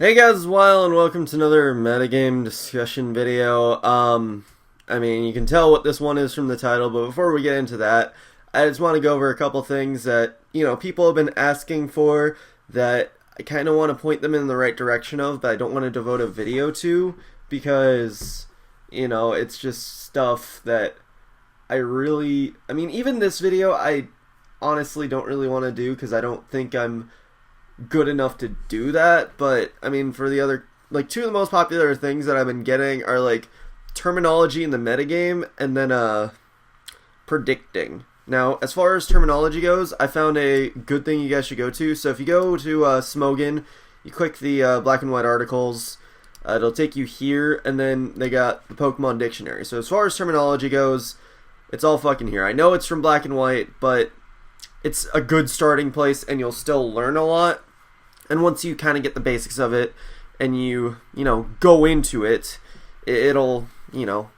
Hey guys, it's Weil and welcome to another metagame discussion video. You can tell what this one is from the title, but before we get into that, I just want to go over a couple things that, people have been asking for that I kind of want to point them in the right direction of, but I don't want to devote a video to because, it's just stuff that even this video, I honestly don't really want to do because I don't think I'm good enough to do that. But for the other, two of the most popular things that I've been getting are terminology in the metagame and then predicting. Now, as far as terminology goes, I found a good thing you guys should go to. So if you go to Smogan, you click the black and white articles, it'll take you here, and then they got the Pokemon dictionary. So as far as terminology goes, it's all fucking here. I know it's from black and white, but it's a good starting place and you'll still learn a lot. And once you kind of get the basics of it and you go into it, it'll, you'll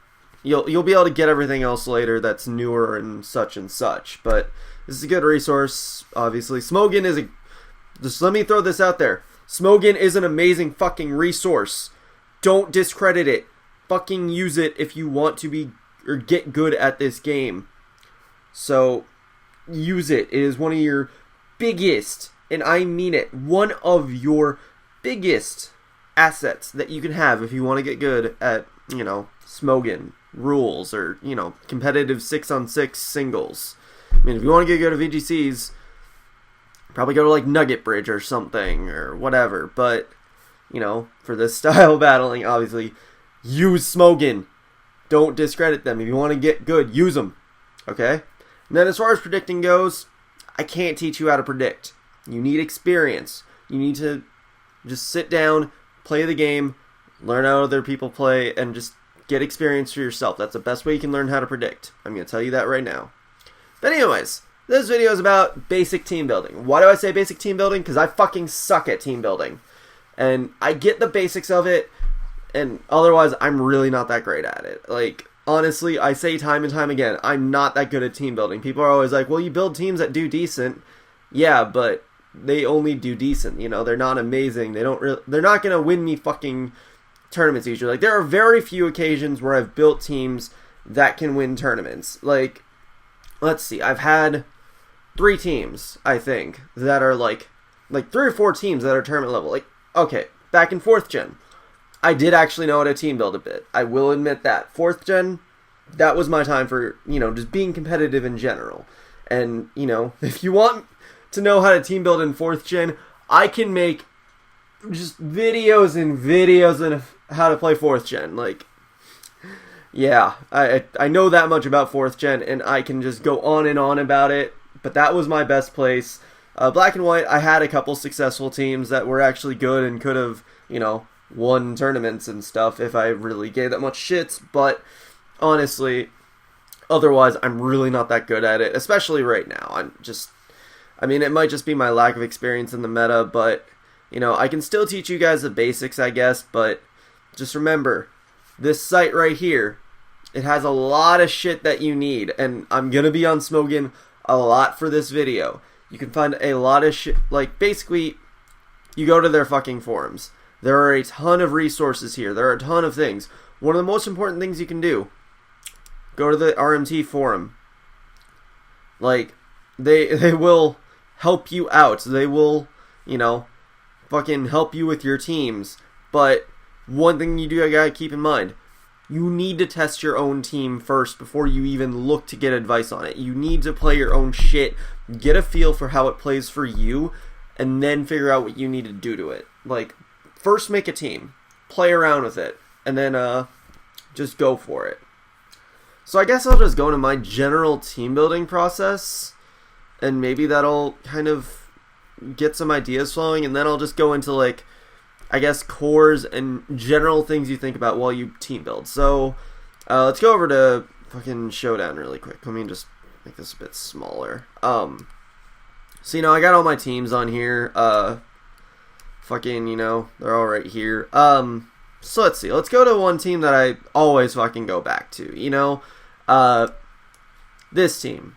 be able to get everything else later that's newer and such. But this is a good resource, obviously. Smogan is just let me throw this out there. Smogan is an amazing fucking resource. Don't discredit it. Fucking use it if you want to be or get good at this game. So use it. It is one of your biggest, and I mean it, one of your biggest assets that you can have if you want to get good at, Smogan rules or, competitive 6-on-6 singles. If you want to get good at VGCs, probably go to Nugget Bridge or something or whatever. But, for this style of battling, obviously, use Smogan. Don't discredit them. If you want to get good, use them. Okay? And then as far as predicting goes, I can't teach you how to predict. You need experience. You need to just sit down, play the game, learn how other people play, and just get experience for yourself. That's the best way you can learn how to predict. I'm going to tell you that right now. But anyways, this video is about basic team building. Why do I say basic team building? Because I fucking suck at team building. And I get the basics of it, and otherwise I'm really not that great at it. Honestly, I say time and time again, I'm not that good at team building. People are always like, well, you build teams that do decent. Yeah, but they only do decent. They're not amazing. They're not going to win me fucking tournaments usually. There are very few occasions where I've built teams that can win tournaments. Let's see. I've had 3 teams, I think, that are 3 or 4 teams that are tournament level. Okay, back in 4th gen, I did actually know how to team build a bit. I will admit that. 4th gen, that was my time for, just being competitive in general. And, if you want to know how to team build in 4th gen, I can make just videos and videos on how to play 4th gen. Yeah, I know that much about 4th gen, and I can just go on and on about it, but that was my best place. Black and white, I had a couple successful teams that were actually good and could have, won tournaments and stuff if I really gave that much shits, but honestly, otherwise, I'm really not that good at it, especially right now. It might just be my lack of experience in the meta, but, I can still teach you guys the basics, I guess, but just remember, this site right here, it has a lot of shit that you need, and I'm going to be on Smogan a lot for this video. You can find a lot of shit, basically, you go to their fucking forums. There are a ton of resources here. There are a ton of things. One of the most important things you can do, go to the RMT forum. They will help you out. They will, fucking help you with your teams. But one thing you do gotta keep in mind, you need to test your own team first before you even look to get advice on it. You need to play your own shit, get a feel for how it plays for you, and then figure out what you need to do to it. First make a team, play around with it, and then just go for it. So I guess I'll just go into my general team building process, and maybe that'll kind of get some ideas flowing, and then I'll just go into I guess cores and general things you think about while you team build. So let's go over to fucking Showdown really quick. Let me just make this a bit smaller. So I got all my teams on here. They're all right here. So let's see. Let's go to one team that I always fucking go back to. This team.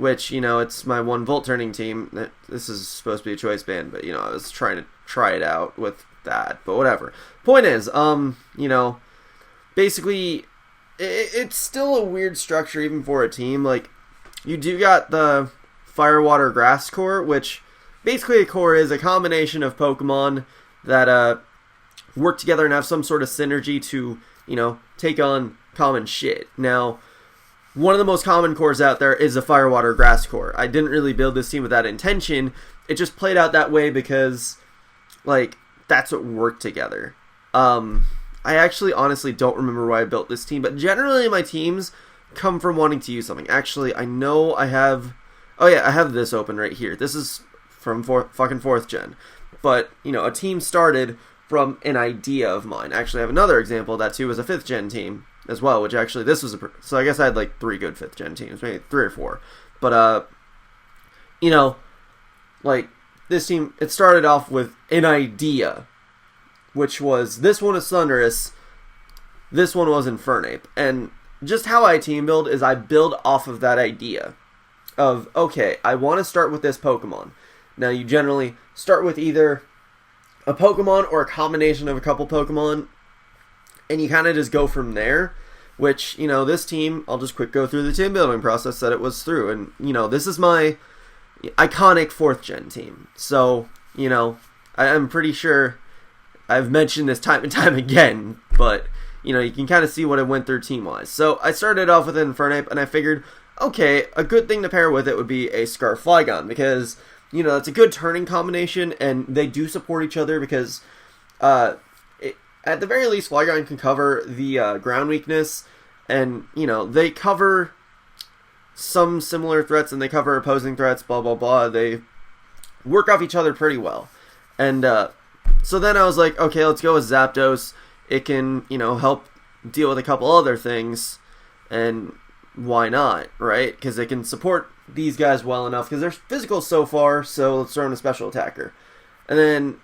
which, you know, it's my 1 volt turning team. This is supposed to be a choice band, but, you know, I was trying try it out with that, but whatever. Point is, you know, basically, it's still a weird structure even for a team. Like, you do got the Fire, Water, Grass core, which basically a core is a combination of Pokemon that work together and have some sort of synergy to, you know, take on common shit. Now, one of the most common cores out there is a Fire, Water, Grass core. I didn't really build this team with that intention. It just played out that way because, like, that's what worked together. I actually honestly don't remember why I built this team, but generally my teams come from wanting to use something. Actually, I know I have... Oh yeah, I have this open right here. This is from fucking 4th gen. But, you know, a team started from an idea of mine. Actually, I have another example of that too, as a 5th gen team as well, which actually this was so I guess I had like 3 good 5th gen teams, maybe 3 or 4. But, you know, like, this team, it started off with an idea, which was, this one is Thundurus, this one was Infernape. And just how I team build is I build off of that idea of, okay, I want to start with this Pokemon. Now, you generally start with either a Pokemon or a combination of a couple Pokemon, and you kind of just go from there, which, you know, this team, I'll just quick go through the team building process that it was through, and, you know, this is my iconic 4th gen team. So, you know, I'm pretty sure I've mentioned this time and time again, but, you know, you can kind of see what I went through team-wise. So, I started off with Infernape, and I figured, okay, a good thing to pair with it would be a Scarf Flygon, because, you know, it's a good turning combination, and they do support each other, because, at the very least, Flygon can cover the ground weakness, and, you know, they cover some similar threats, and they cover opposing threats, blah, blah, blah. They work off each other pretty well. And, so then I was like, okay, let's go with Zapdos. It can, you know, help deal with a couple other things, and why not, right? Because they can support these guys well enough, because they're physical so far, so let's throw in a special attacker. And then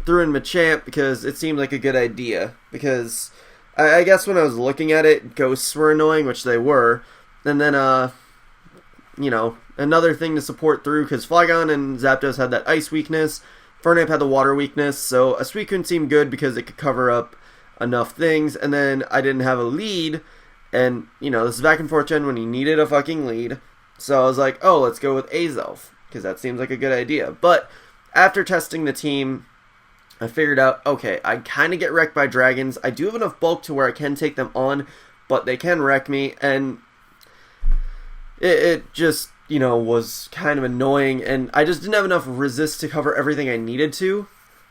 threw in Machamp, because it seemed like a good idea, because I guess when I was looking at it, ghosts were annoying, which they were, and then, you know, another thing to support through, because Flygon and Zapdos had that ice weakness, Fernape had the water weakness, so a Suicune seemed good because it could cover up enough things, and then I didn't have a lead, and, you know, this is back in 4th gen when you needed a fucking lead, so I was like, oh, let's go with Azelf, because that seems like a good idea. But after testing the team, I figured out, okay, I kind of get wrecked by dragons. I do have enough bulk to where I can take them on, but they can wreck me, and it just, you know, was kind of annoying, and I just didn't have enough resist to cover everything I needed to.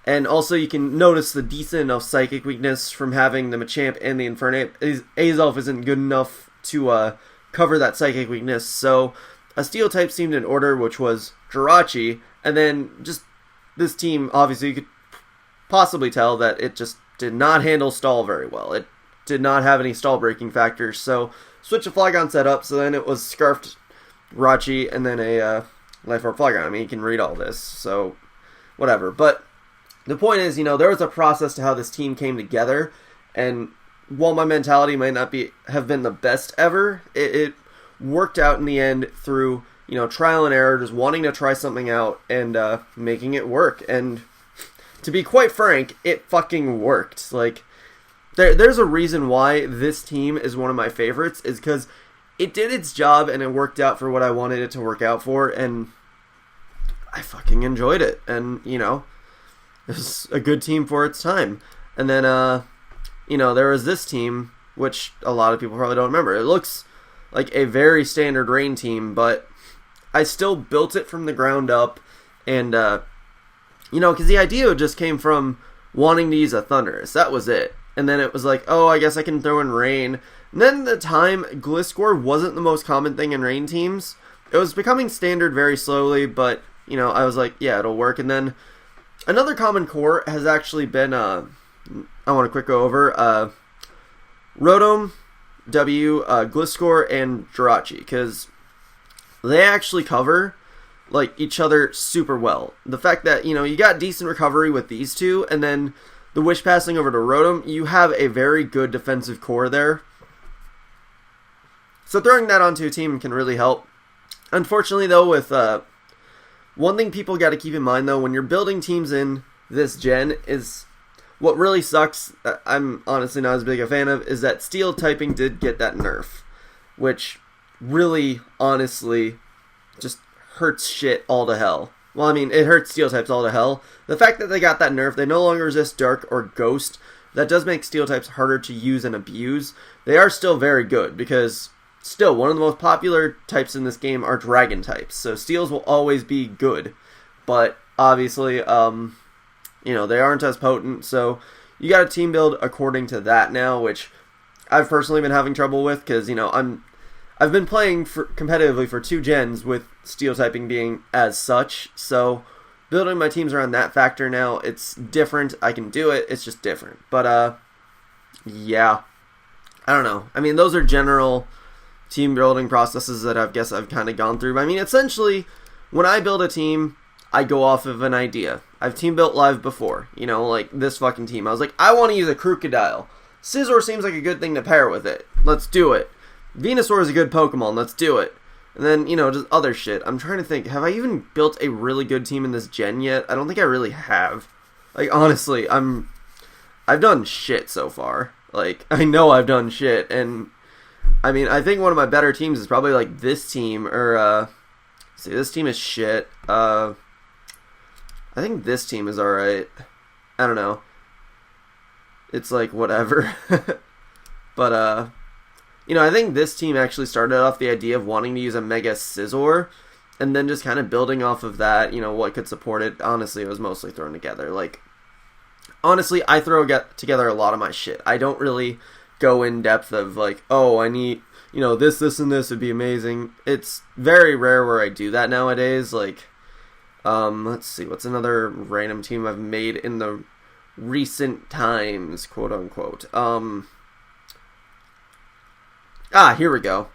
And also, you can notice the decent enough psychic weakness from having the Machamp and the Infernape. Azelf isn't good enough to cover that psychic weakness, so a steel type seemed in order, which was Jirachi, and then just this team, obviously, you could possibly tell that it just did not handle stall very well. It did not have any stall breaking factors, so switch to Flygon setup, so then it was Scarfed Jirachi, and then a Life Orb Flygon. I mean, you can read all this, so whatever. But the point is, you know, there was a process to how this team came together, and while my mentality might not have been the best ever, it worked out in the end through, you know, trial and error, just wanting to try something out and making it work. And to be quite frank, it fucking worked. Like, there's a reason why this team is one of my favorites, is because it did its job and it worked out for what I wanted it to work out for, and I fucking enjoyed it. And, you know, it was a good team for its time. And then, you know, there was this team, which a lot of people probably don't remember. It looks like a very standard rain team, but I still built it from the ground up, and, you know, because the idea just came from wanting to use a Thundurus. That was it. And then it was like, oh, I guess I can throw in rain. And then at the time, Gliscor wasn't the most common thing in rain teams. It was becoming standard very slowly, but, you know, I was like, yeah, it'll work. And then another common core has actually been, I want to quick go over, Rotom, Gliscor, and Jirachi, because they actually cover, like, each other super well. The fact that, you know, you got decent recovery with these two, and then the Wish passing over to Rotom, you have a very good defensive core there. So throwing that onto a team can really help. Unfortunately, though, with one thing people got to keep in mind, though, when you're building teams in this gen is what really sucks. I'm honestly not as big a fan of is that steel typing did get that nerf, which really honestly just hurts shit all to hell. Well, I mean, it hurts steel types all to hell. The fact that they got that nerf, they no longer resist dark or ghost, that does make steel types harder to use and abuse. They are still very good because still one of the most popular types in this game are dragon types. So steels will always be good, but obviously, they aren't as potent. So you got to team build according to that now, which I've personally been having trouble with because I've been playing competitively for 2 gens with steel typing being as such. So building my teams around that factor now, it's different. I can do it. It's just different. But yeah, I don't know. I mean, those are general team building processes that I guess I've kind of gone through. But I mean, essentially, when I build a team, I go off of an idea. I've team built live before, like this fucking team. I was like, I want to use a crocodile. Scizor seems like a good thing to pair with it. Let's do it. Venusaur is a good Pokemon. Let's do it. And then, just other shit. I'm trying to think, have I even built a really good team in this gen yet? I don't think I really have. Like, honestly, I've done shit so far. Like, I know I've done shit, and I mean, I think one of my better teams is probably like this team, or see, this team is shit. I think this team is alright. I don't know. It's like whatever. But I think this team actually started off the idea of wanting to use a Mega Scizor, and then just kind of building off of that, what could support it. Honestly, it was mostly thrown together. Like, honestly, I get together a lot of my shit. I don't really go in depth of like, oh, I need, this, and this would be amazing. It's very rare where I do that nowadays. Like, let's see, what's another random team I've made in the recent times, quote unquote. Here we go.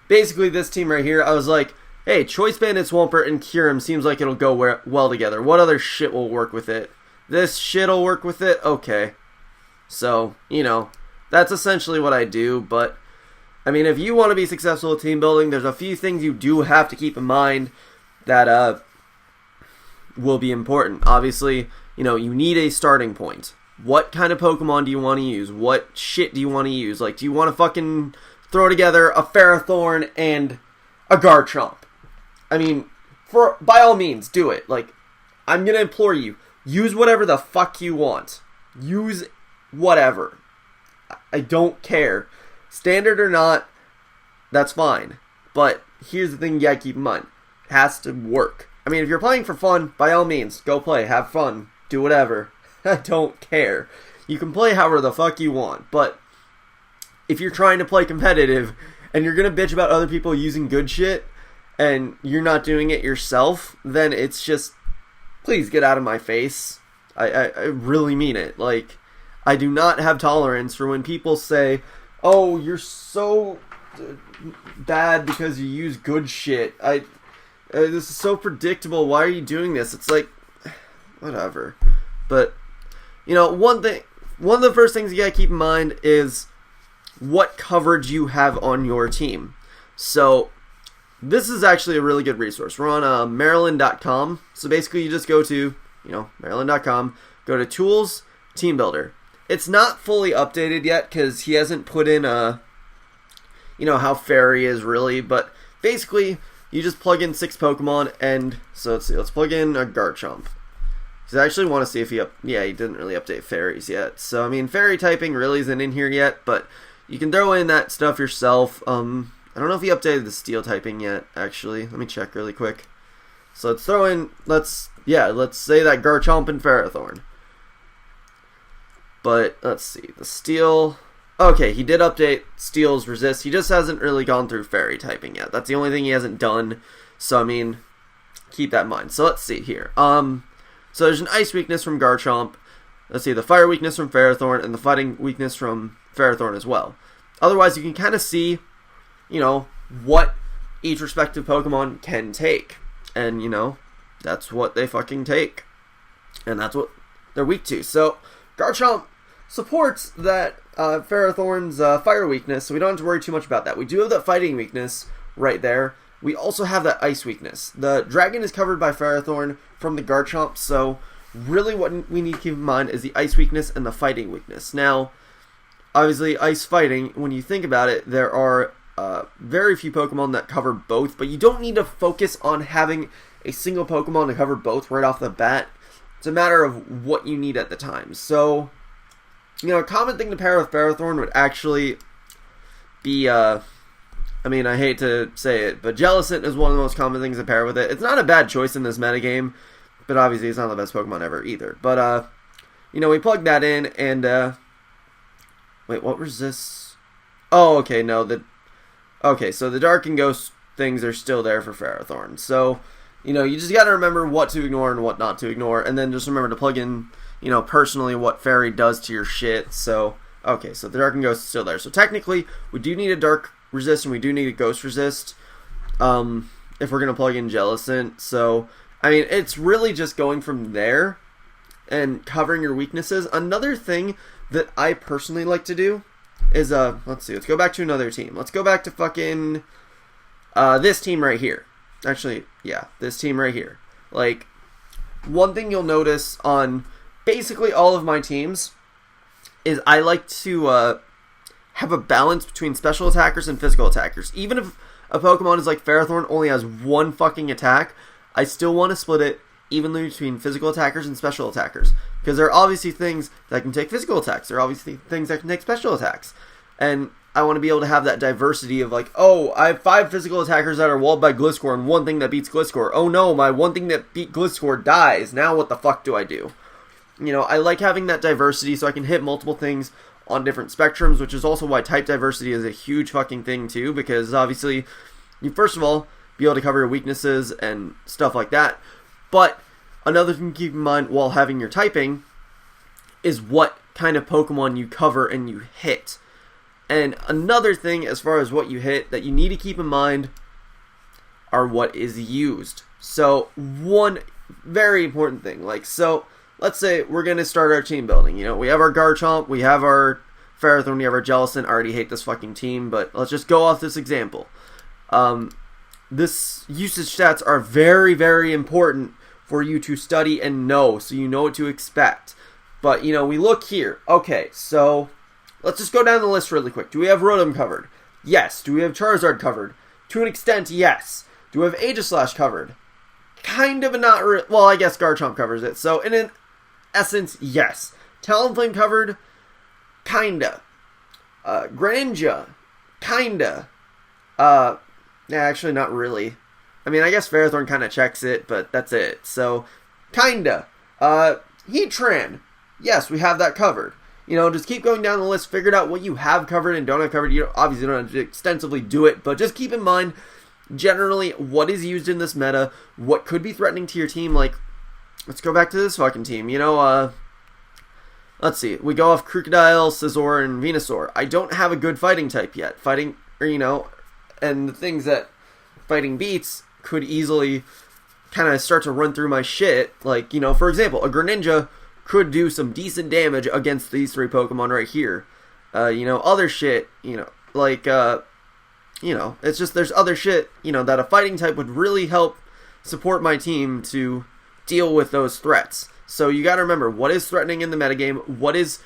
Basically, this team right here, I was like, hey, Choice Bandit, Swampert, and Kyurem seems like it'll go well together. What other shit will work with it? This shit'll work with it? Okay. So, that's essentially what I do, but, I mean, if you want to be successful at team building, there's a few things you do have to keep in mind that, will be important. Obviously, you need a starting point. What kind of Pokemon do you want to use? What shit do you want to use? Like, do you want to fucking throw together a Ferrothorn and a Garchomp? I mean, by all means, do it. Like, I'm gonna implore you, use whatever the fuck you want. Use whatever. I don't care. Standard or not, that's fine. But here's the thing you gotta keep in mind. It has to work. I mean, if you're playing for fun, by all means, go play, have fun, do whatever. I don't care. You can play however the fuck you want, but if you're trying to play competitive and you're gonna bitch about other people using good shit and you're not doing it yourself, then it's just, please get out of my face. I really mean it. Like, I do not have tolerance for when people say, oh, you're so bad because you use good shit. This is so predictable. Why are you doing this? It's like, whatever. But, one of the first things you gotta keep in mind is what coverage you have on your team. So, this is actually a really good resource. We're on Maryland.com. So basically you just go to, Maryland.com, go to Tools, Team Builder. It's not fully updated yet because he hasn't put in how Fairy is really, but basically you just plug in 6 Pokemon, and so let's plug in a Garchomp. Because I actually want to see if he didn't really update fairies yet. So, I mean, fairy typing really isn't in here yet, but you can throw in that stuff yourself. I don't know if he updated the steel typing yet, actually. Let me check really quick. So let's throw in, let's say that Garchomp and Ferrothorn. But, let's see, the steel... Okay, he did update Steel's resist. He just hasn't really gone through fairy typing yet. That's the only thing he hasn't done. So, I mean, keep that in mind. So, let's see here. So there's an ice weakness from Garchomp. Let's see, the fire weakness from Ferrothorn, and the fighting weakness from Ferrothorn as well. Otherwise, you can kind of see, what each respective Pokemon can take. And, that's what they fucking take. And that's what they're weak to. So, Garchomp supports that Ferrothorn's fire weakness, so we don't have to worry too much about that. We do have that fighting weakness right there. We also have that ice weakness. The dragon is covered by Ferrothorn from the Garchomp, so really what we need to keep in mind is the ice weakness and the fighting weakness. Now, obviously, ice fighting, when you think about it, there are very few Pokemon that cover both, but you don't need to focus on having a single Pokemon to cover both right off the bat. It's a matter of what you need at the time. So, a common thing to pair with Ferrothorn would actually be, I hate to say it, but Jellicent is one of the most common things to pair with it. It's not a bad choice in this metagame, but obviously it's not the best Pokemon ever either. But, we plugged that in, and, wait, what was this? Oh, okay, no, so the Dark and Ghost things are still there for Ferrothorn. So, you just gotta remember what to ignore and what not to ignore, and then just remember to plug in, personally what Fairy does to your shit. So, okay, so the Dark and Ghost is still there. So technically, we do need a Dark resist and we do need a Ghost resist, if we're gonna plug in Jellicent. So, it's really just going from there and covering your weaknesses. Another thing that I personally like to do is, let's go back to another team. Let's go back to fucking, this team right here. Actually, yeah, this team right here. Like, one thing you'll notice on basically all of my teams is I like to have a balance between special attackers and physical attackers. Even if a Pokemon is like Ferrothorn only has one fucking attack, I still want to split it evenly between physical attackers and special attackers. Because there are obviously things that can take physical attacks. There are obviously things that can take special attacks. And I want to be able to have that diversity of like, oh, I have 5 physical attackers that are walled by Gliscor and one thing that beats Gliscor. Oh no, my one thing that beat Gliscor dies. Now what the fuck do I do? I like having that diversity so I can hit multiple things on different spectrums, which is also why type diversity is a huge fucking thing too, because obviously you first of all be able to cover your weaknesses and stuff like that. But another thing to keep in mind while having your typing is what kind of Pokemon you cover and you hit. And another thing as far as what you hit that you need to keep in mind are what is used. So one very important thing, let's say we're going to start our team building. We have our Garchomp, we have our Ferrothorn, we have our Jellicent. I already hate this fucking team, but let's just go off this example. This usage stats are very, very important for you to study and know, so you know what to expect. But, we look here. Okay, so let's just go down the list really quick. Do we have Rotom covered? Yes. Do we have Charizard covered? To an extent, yes. Do we have Aegislash covered? Kind of, but not well, I guess Garchomp covers it. So, in an essence, yes. Talonflame covered? Kinda. Greninja? Kinda. Actually, not really. I guess Ferrothorn kind of checks it, but that's it. So, kinda. Heatran? Yes, we have that covered. Just keep going down the list, figure out what you have covered and don't have covered. You obviously don't have to extensively do it, but just keep in mind, generally, what is used in this meta, what could be threatening to your team. Like, let's go back to this fucking team. Let's see. We go off Crocodile, Scizor, and Venusaur. I don't have a good fighting type yet. And the things that fighting beats could easily kind of start to run through my shit. Like, for example, a Greninja could do some decent damage against these 3 Pokemon right here. Other shit, it's just there's other shit, that a fighting type would really help support my team to deal with those threats. So you gotta remember what is threatening in the metagame, what is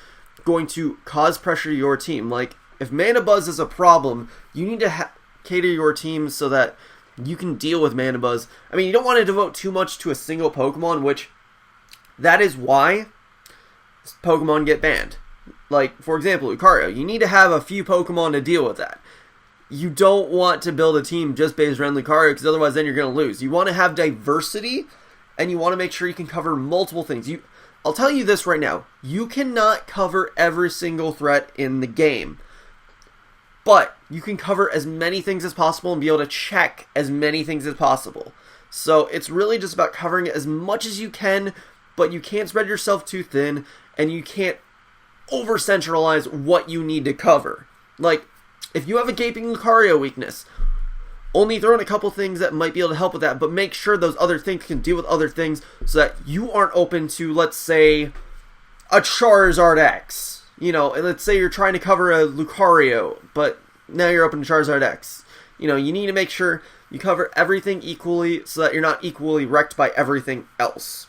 going to cause pressure to your team. Like, if Mana Buzz is a problem, you need to cater your team so that you can deal with Mana Buzz. You don't want to devote too much to a single Pokemon, which that is why Pokemon get banned. Like, for example, Lucario. You need to have a few Pokemon to deal with that. You don't want to build a team just based around Lucario, because otherwise then you're going to lose. You want to have diversity, and you want to make sure you can cover multiple things. I'll tell you this right now. You cannot cover every single threat in the game. But you can cover as many things as possible and be able to check as many things as possible. So it's really just about covering as much as you can, but you can't spread yourself too thin, and you can't over-centralize what you need to cover. Like, if you have a gaping Lucario weakness, only throw in a couple things that might be able to help with that, but make sure those other things can deal with other things so that you aren't open to, let's say, a Charizard X. Let's say you're trying to cover a Lucario, but now you're open to Charizard X. You need to make sure you cover everything equally so that you're not equally wrecked by everything else.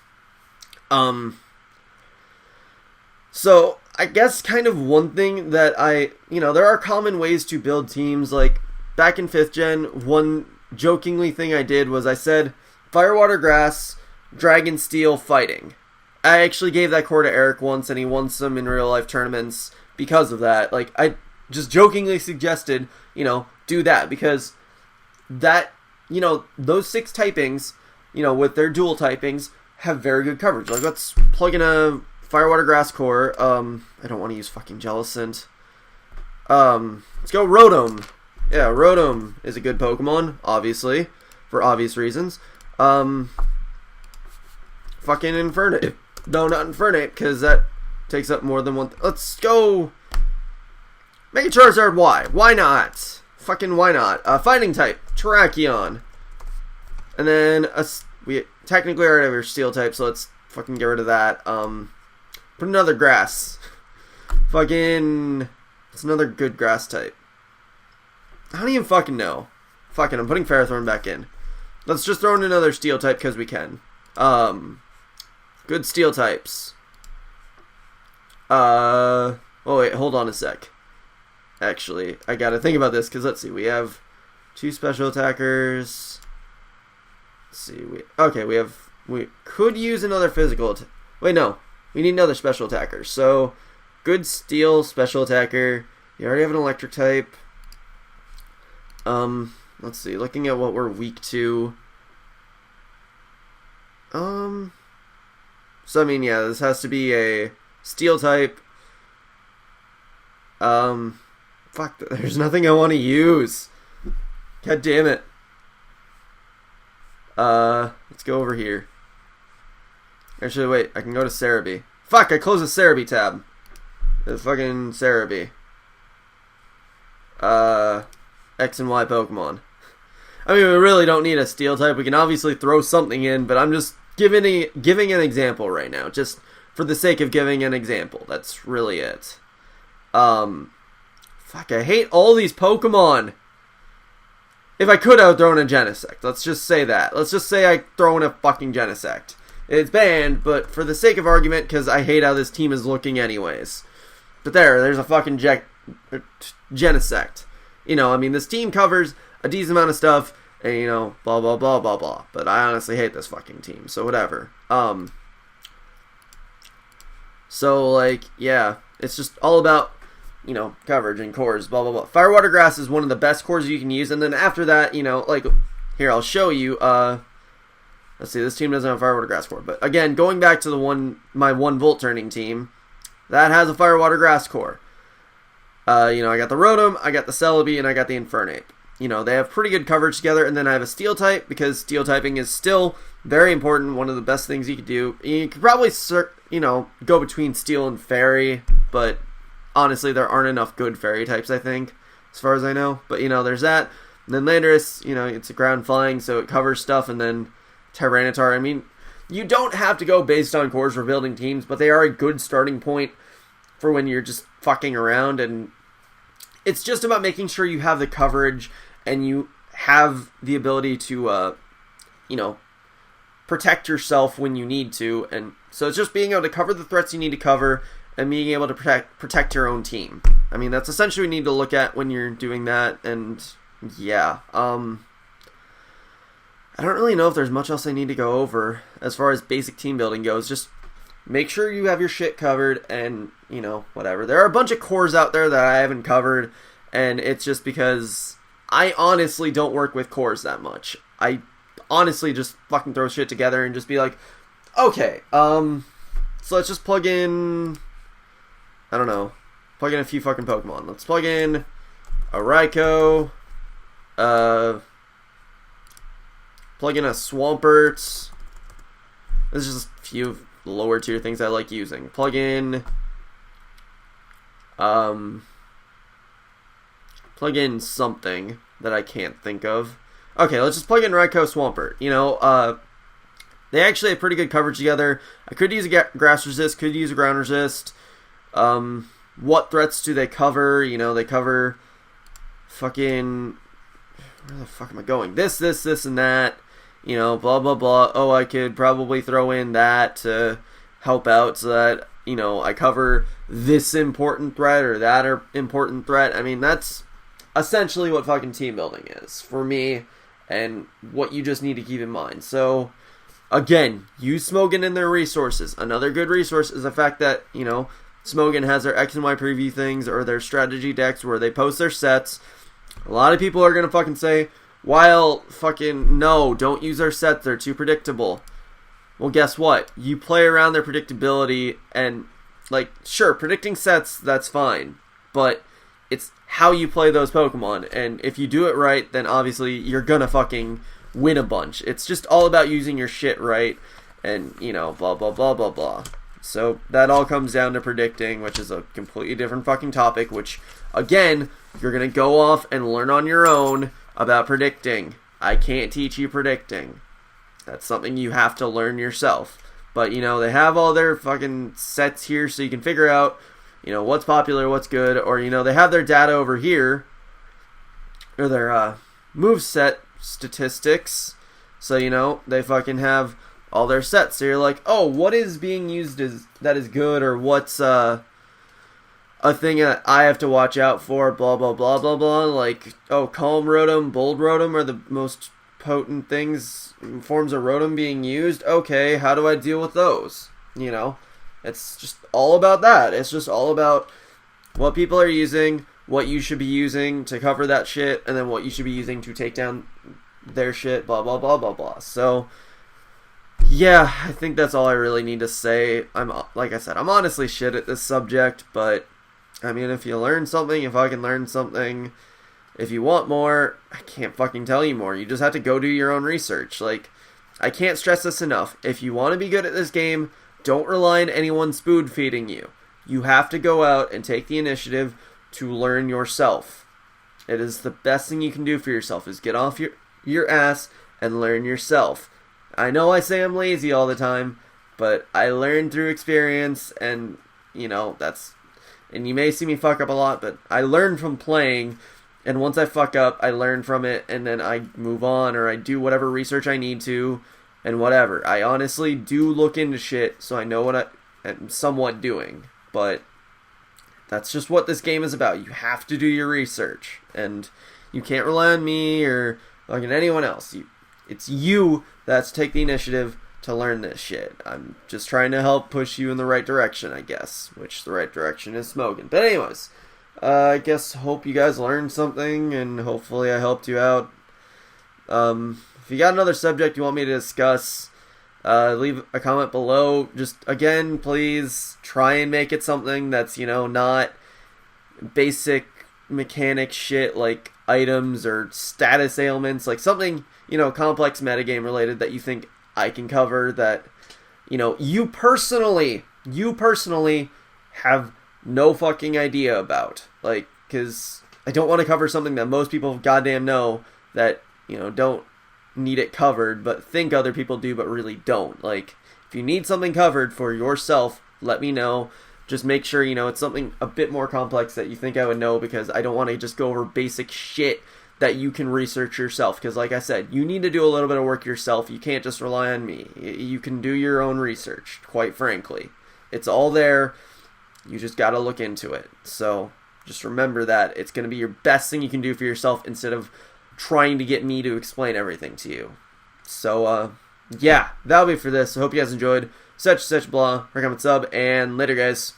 So I guess kind of one thing that there are common ways to build teams. Like back in 5th gen, one jokingly thing I did was I said Fire, Water, Grass, Dragon, Steel, Fighting. I actually gave that core to Eric once, and he won some in real life tournaments because of that. Like, I just jokingly suggested, do that, because that, those 6 typings, with their dual typings, have very good coverage. Like, let's plug in a Fire, Water, Grass core. I don't want to use fucking Jellicent. Let's go Rotom. Yeah, Rotom is a good Pokemon, obviously, for obvious reasons. Fucking Infernape. No, not Infernape, because that takes up more than one. Let's go Mega Charizard Y. Why not? Fucking why not? Fighting type, Terrakion. And then, we technically already have our Steel type, so let's fucking get rid of that. Put another Grass. Fucking, it's another good Grass type. I don't even fucking know. Fucking, I'm putting Ferrothorn back in. Let's just throw in another Steel type, because we can. Good Steel types. Oh wait, hold on a sec. Actually, I gotta think about this, because let's see, we have 2 special attackers. Let's see, we could use another physical. Wait, no, we need another special attacker. So, good Steel special attacker. You already have an electric type. Let's see, looking at what we're weak to. So, I mean, yeah, this has to be a Steel type. Fuck, there's nothing I want to use. God damn it. Let's go over here. Actually, wait, I can go to Cerebi. Fuck, I closed the Cerebi tab. The fucking Cerebi. X and Y Pokemon. I mean, we really don't need a Steel type. We can obviously throw something in, but I'm just giving an example right now, just for the sake of giving an example. That's really it. Fuck, I hate all these Pokemon. If I could, I would throw in a Genesect. Let's just say that. Let's just say I throw in a fucking Genesect. It's banned, but for the sake of argument, because I hate how this team is looking anyways. But there's a fucking Genesect. I mean, this team covers a decent amount of stuff, and, blah, blah, blah, blah, blah. But I honestly hate this fucking team, so whatever. So, like, yeah, it's just all about, coverage and cores, blah, blah, blah. Fire, Water, Grass is one of the best cores you can use, and then after that, like, here, I'll show you, let's see, this team doesn't have a Fire, Water, Grass core, but again, going back to my 1 Volt turning team, that has a Fire, Water, Grass core. I got the Rotom, I got the Celebi, and I got the Infernape. They have pretty good coverage together, and then I have a Steel type, because Steel typing is still very important, one of the best things you could do. You could probably, go between Steel and Fairy, but honestly, there aren't enough good Fairy types, I think, as far as I know. But, there's that. And then Landorus, it's a ground flying, so it covers stuff, and then Tyranitar. I mean, you don't have to go based on cores for building teams, but they are a good starting point for when you're just fucking around, and it's just about making sure you have the coverage and you have the ability to, protect yourself when you need to. And so it's just being able to cover the threats you need to cover and being able to protect your own team. I mean, that's essentially what you need to look at when you're doing that. And yeah, I don't really know if there's much else I need to go over as far as basic team building goes. Just make sure you have your shit covered and, whatever. There are a bunch of cores out there that I haven't covered, and it's just because I honestly don't work with cores that much. I honestly just fucking throw shit together and just be like, okay, so let's just plug in, I don't know, plug in a few fucking Pokemon. Let's plug in a Raikou, plug in a Swampert. This is just a few lower tier things I like using. Plug in something that I can't think of. Okay, let's just plug in Raikou, Swampert. They actually have pretty good coverage together. I could use a grass resist, could use a ground resist. What threats do they cover? They cover fucking, where the fuck am I going? This, and that. Blah, blah, blah. Oh, I could probably throw in that to help out so that, you know, I cover this important threat or that important threat. I mean, that's essentially what fucking team building is for me, and what you just need to keep in mind. So, again, use Smogan in their resources. Another good resource is the fact that, you know, Smogan has their X and Y preview things or their strategy decks where they post their sets. A lot of people are going to fucking say, while fucking no, don't use their sets, they're too predictable. Well, guess what? You play around their predictability, and, like, sure, predicting sets, that's fine. But it's how you play those Pokemon. And if you do it right, then obviously you're gonna fucking win a bunch. It's just all about using your shit right. And, you know, blah, blah, blah, blah, blah. So that all comes down to predicting, which is a completely different fucking topic, which, again, you're gonna go off and learn on your own about predicting. I can't teach you predicting. That's something you have to learn yourself. But, you know, they have all their fucking sets here so you can figure out, you know, what's popular, what's good. Or, you know, they have their data over here. Or their moveset statistics. So, you know, they fucking have all their sets. So you're like, oh, what is being used that is good? Or what's a thing that I have to watch out for? Blah, blah, blah, blah, blah. Like, oh, Calm Rotom, Bold Rotom are the most potent forms of Rotom being used. Okay, how do I deal with those? You know, it's just all about that. It's just all about what people are using, what you should be using to cover that shit, and then what you should be using to take down their shit, blah, blah, blah, blah, blah. So, yeah, I think that's all I really need to say. Like I said, I'm honestly shit at this subject, but, I mean, if you learn something, if I can learn something, if you want more, I can't fucking tell you more. You just have to go do your own research. Like, I can't stress this enough. If you want to be good at this game, don't rely on anyone spoon feeding you. You have to go out and take the initiative to learn yourself. It is the best thing you can do for yourself, is get off your ass and learn yourself. I know I say I'm lazy all the time, but I learn through experience, and, you know, and you may see me fuck up a lot, but I learn from playing. And once I fuck up, I learn from it, and then I move on, or I do whatever research I need to, and whatever. I honestly do look into shit, so I know what I'm somewhat doing. But that's just what this game is about. You have to do your research, and you can't rely on me or fucking anyone else. It's you that's take the initiative to learn this shit. I'm just trying to help push you in the right direction, I guess, which the right direction is Smogan. But anyways, I guess hope you guys learned something, and hopefully I helped you out. If you got another subject you want me to discuss, leave a comment below. Just, again, please try and make it something that's, you know, not basic mechanic shit like items or status ailments. Like something, you know, complex metagame related that you think I can cover, that, you know, you personally have no fucking idea about. Like, because I don't want to cover something that most people goddamn know that, you know, don't need it covered, but think other people do, but really don't. Like, if you need something covered for yourself, let me know. Just make sure, you know, it's something a bit more complex that you think I would know, because I don't want to just go over basic shit that you can research yourself. Because, like I said, you need to do a little bit of work yourself. You can't just rely on me. You can do your own research, quite frankly. It's all there. You just got to look into it. So just remember that. It's going to be your best thing you can do for yourself instead of trying to get me to explain everything to you. So, yeah, that'll be for this. I hope you guys enjoyed. Such blah. Comment, sub, and later, guys.